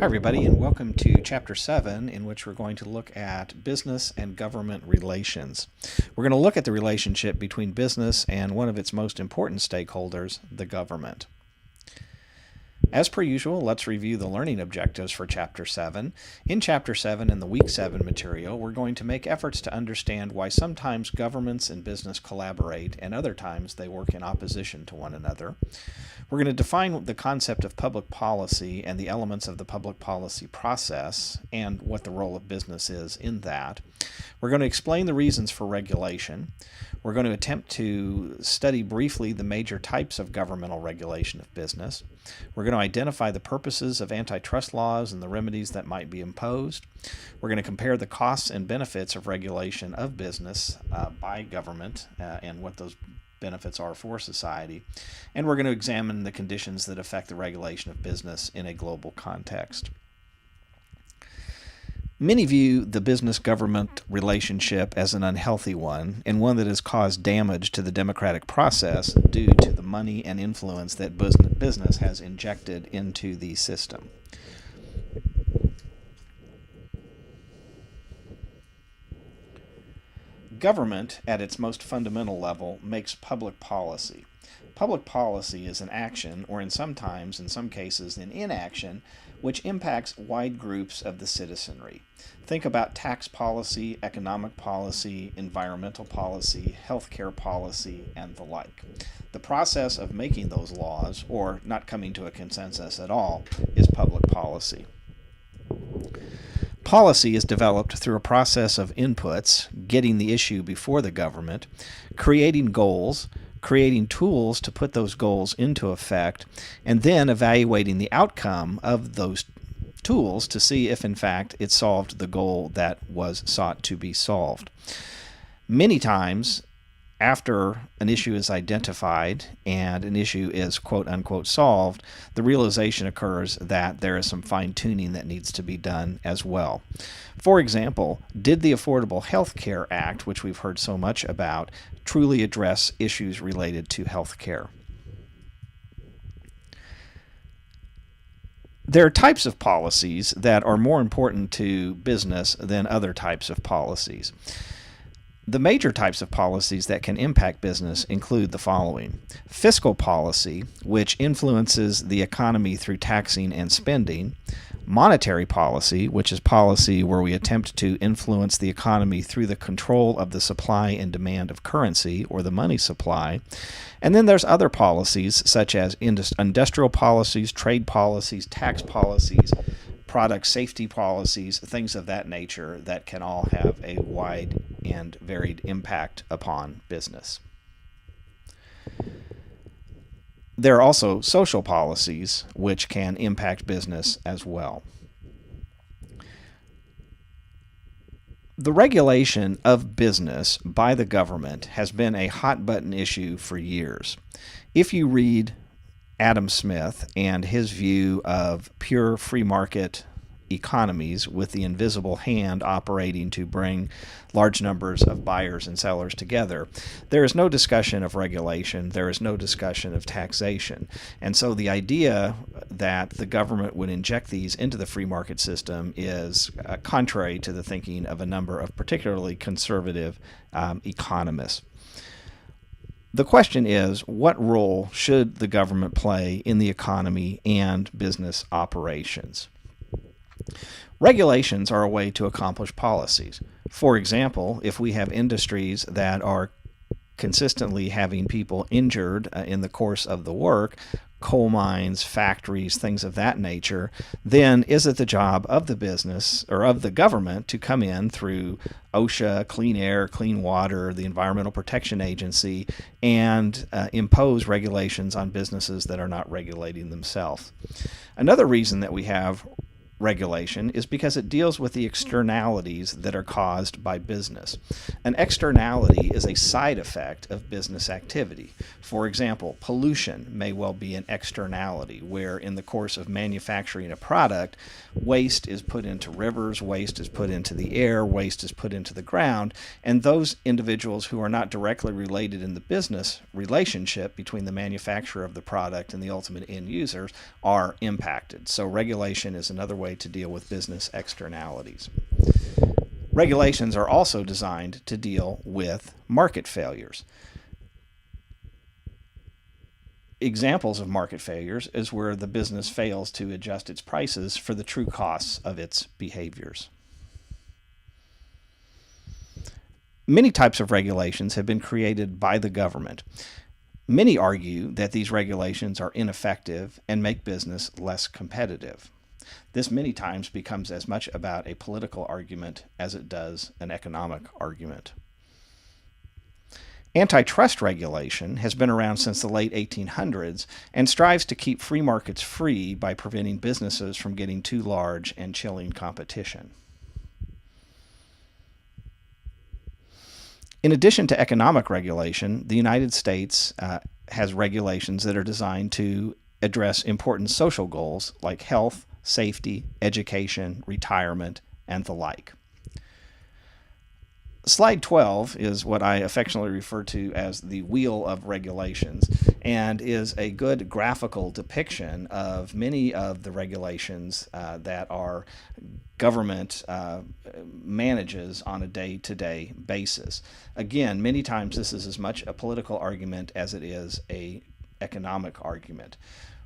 Hi, everybody, and welcome to Chapter 7, in which we're going to look at business and government relations. We're going to look at the relationship between business and one of its most important stakeholders, the government. As per usual, let's review the learning objectives for Chapter 7. In Chapter 7 and the Week 7 material, we're going to make efforts to understand why sometimes governments and business collaborate and other times they work in opposition to one another. We're going to define the concept of public policy and the elements of the public policy process and what the role of business is in that. We're going to explain the reasons for regulation. We're going to attempt to study briefly the major types of governmental regulation of business. We're going to identify the purposes of antitrust laws and the remedies that might be imposed. We're going to compare the costs and benefits of regulation of business by government and what those benefits are for society. And we're going to examine the conditions that affect the regulation of business in a global context. Many view the business-government relationship as an unhealthy one and one that has caused damage to the democratic process due to the money and influence that business has injected into the system. Government, at its most fundamental level, makes public policy. Public policy is an action, or in some cases, an inaction, which impacts wide groups of the citizenry. Think about tax policy, economic policy, environmental policy, healthcare policy, and the like. The process of making those laws, or not coming to a consensus at all, is public policy. Policy is developed through a process of inputs, getting the issue before the government, creating goals, creating tools to put those goals into effect, and then evaluating the outcome of those tools to see if, in fact, it solved the goal that was sought to be solved. Many times, after an issue is identified and an issue is quote-unquote solved, the realization occurs that there is some fine-tuning that needs to be done as well. For example, did the Affordable Health Care Act, which we've heard so much about, truly address issues related to health care? There are types of policies that are more important to business than other types of policies. The major types of policies that can impact business include the following: fiscal policy, which influences the economy through taxing and spending; monetary policy, which is policy where we attempt to influence the economy through the control of the supply and demand of currency, or the money supply; and then there's other policies such as industrial policies, trade policies, tax policies, product safety policies, things of that nature that can all have a wide and varied impact upon business. There are also social policies which can impact business as well. The regulation of business by the government has been a hot-button issue for years. If you read Adam Smith and his view of pure free market economies with the invisible hand operating to bring large numbers of buyers and sellers together, there is no discussion of regulation, there is no discussion of taxation. And so the idea that the government would inject these into the free market system is contrary to the thinking of a number of particularly conservative economists. The question is, what role should the government play in the economy and business operations? Regulations are a way to accomplish policies. For example, if we have industries that are consistently having people injured in the course of the work, coal mines, factories, things of that nature, then is it the job of the business or of the government to come in through OSHA, Clean Air, Clean Water, the Environmental Protection Agency, and impose regulations on businesses that are not regulating themselves? Another reason that we have regulation is because it deals with the externalities that are caused by business. An externality is a side effect of business activity. For example, pollution may well be an externality where in the course of manufacturing a product, waste is put into rivers, waste is put into the air, waste is put into the ground, and those individuals who are not directly related in the business relationship between the manufacturer of the product and the ultimate end users are impacted. So regulation is another way way to deal with business externalities. Regulations are also designed to deal with market failures. Examples of market failures is where the business fails to adjust its prices for the true costs of its behaviors. Many types of regulations have been created by the government. Many argue that these regulations are ineffective and make business less competitive. This many times becomes as much about a political argument as it does an economic argument. Antitrust regulation has been around since the late 1800s and strives to keep free markets free by preventing businesses from getting too large and chilling competition. In addition to economic regulation, the United States has regulations that are designed to address important social goals like health, safety, education, retirement, and the like. Slide 12 is what I affectionately refer to as the wheel of regulations, and is a good graphical depiction of many of the regulations that our government manages on a day-to-day basis. Again, many times this is as much a political argument as it is an economic argument.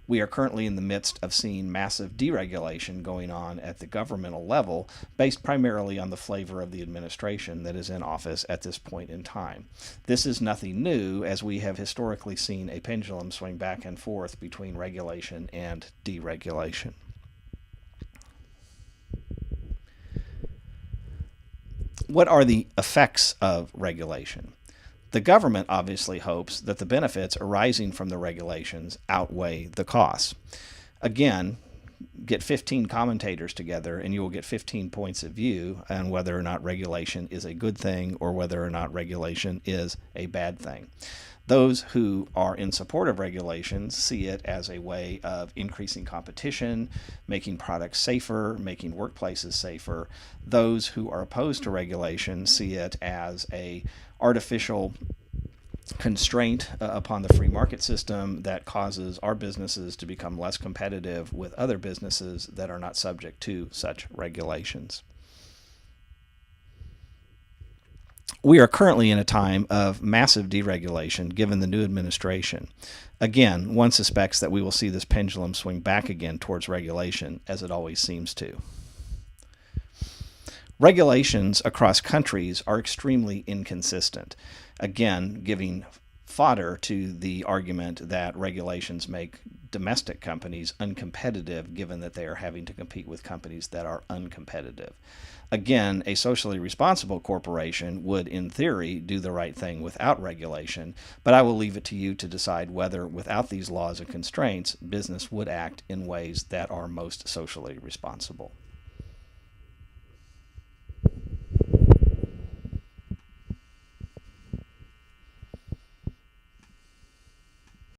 We are currently in the midst of seeing massive deregulation going on at the governmental level, based primarily on the flavor of the administration that is in office at this point in time. This is nothing new, as we have historically seen a pendulum swing back and forth between regulation and deregulation. What are the effects of regulation? The government obviously hopes that the benefits arising from the regulations outweigh the costs. Again, get 15 commentators together and you will get 15 points of view on whether or not regulation is a good thing or whether or not regulation is a bad thing. Those who are in support of regulations see it as a way of increasing competition, making products safer, making workplaces safer. Those who are opposed to regulation see it as a artificial constraint upon the free market system that causes our businesses to become less competitive with other businesses that are not subject to such regulations. We are currently in a time of massive deregulation given the new administration. Again, one suspects that we will see this pendulum swing back again towards regulation, as it always seems to. Regulations across countries are extremely inconsistent, again, giving fodder to the argument that regulations make domestic companies uncompetitive, given that they are having to compete with companies that are uncompetitive. Again, a socially responsible corporation would, in theory, do the right thing without regulation, but I will leave it to you to decide whether, without these laws and constraints, business would act in ways that are most socially responsible.